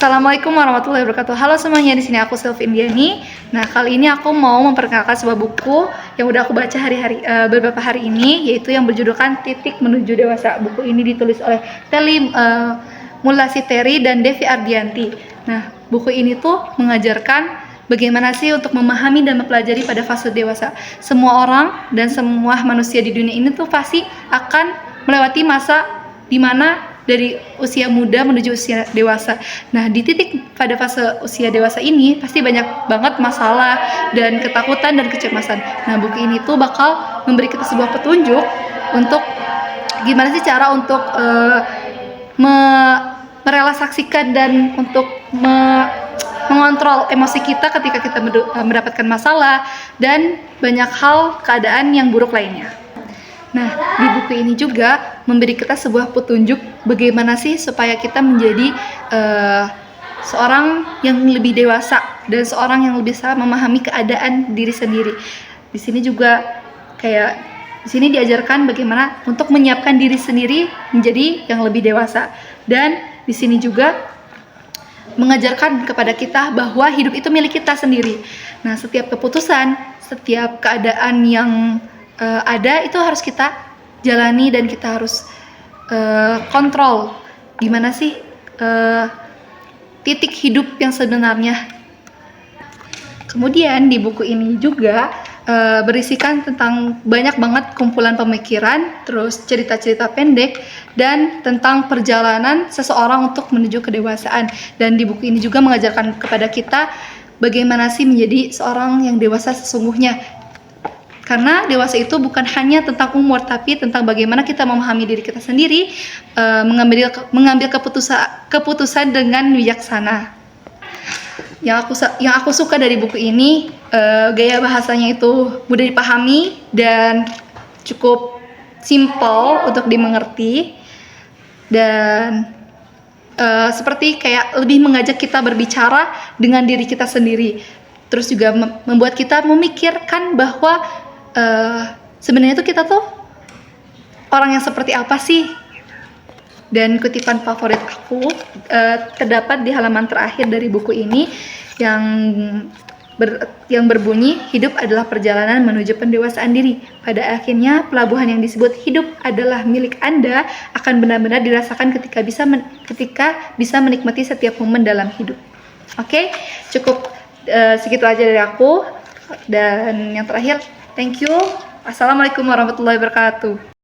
Assalamualaikum warahmatullahi wabarakatuh. Halo semuanya, di sini aku Sylvie Indiani. Nah, kali ini aku mau memperkenalkan sebuah buku yang udah aku baca beberapa hari ini, yaitu yang berjudulkan Titik Menuju Dewasa. Buku ini ditulis oleh Telly Mulasiteri dan Devi Ardianti. Nah, buku ini tuh mengajarkan bagaimana sih untuk memahami dan mempelajari pada fase dewasa. Semua orang dan semua manusia di dunia ini tuh pasti akan melewati masa di mana dari usia muda menuju usia dewasa. Nah, di titik pada fase usia dewasa ini pasti banyak banget masalah dan ketakutan dan kecemasan. Nah, buku ini tuh bakal memberi kita sebuah petunjuk untuk gimana sih cara untuk merelaksasikan dan untuk mengontrol emosi kita ketika kita mendapatkan masalah dan banyak hal keadaan yang buruk lainnya. Nah, di buku ini juga memberi kita sebuah petunjuk bagaimana sih supaya kita menjadi seorang yang lebih dewasa dan seorang yang lebih bisa memahami keadaan diri sendiri. Di sini juga di sini diajarkan bagaimana untuk menyiapkan diri sendiri menjadi yang lebih dewasa. Dan di sini juga mengajarkan kepada kita bahwa hidup itu milik kita sendiri. Nah, setiap keputusan, setiap keadaan yang ada itu harus kita jalani dan kita harus kontrol gimana sih titik hidup yang sebenarnya. Kemudian di buku ini juga berisikan tentang banyak banget kumpulan pemikiran, terus cerita-cerita pendek dan tentang perjalanan seseorang untuk menuju kedewasaan. Dan di buku ini juga mengajarkan kepada kita bagaimana sih menjadi seorang yang dewasa sesungguhnya. Karena dewasa itu bukan hanya tentang umur, tapi tentang bagaimana kita memahami diri kita sendiri, mengambil keputusan dengan bijaksana. Yang aku suka dari buku ini, gaya bahasanya itu mudah dipahami dan cukup simple untuk dimengerti, dan seperti kayak lebih mengajak kita berbicara dengan diri kita sendiri. Terus juga membuat kita memikirkan bahwa sebenarnya tuh kita tuh orang yang seperti apa sih. Dan kutipan favorit aku terdapat di halaman terakhir dari buku ini yang berbunyi, hidup adalah perjalanan menuju pendewasaan diri. Pada akhirnya pelabuhan yang disebut hidup adalah milik Anda akan benar-benar dirasakan ketika bisa menikmati setiap momen dalam hidup. Oke, cukup segitu aja dari aku. Dan yang terakhir, thank you. Assalamualaikum warahmatullahi wabarakatuh.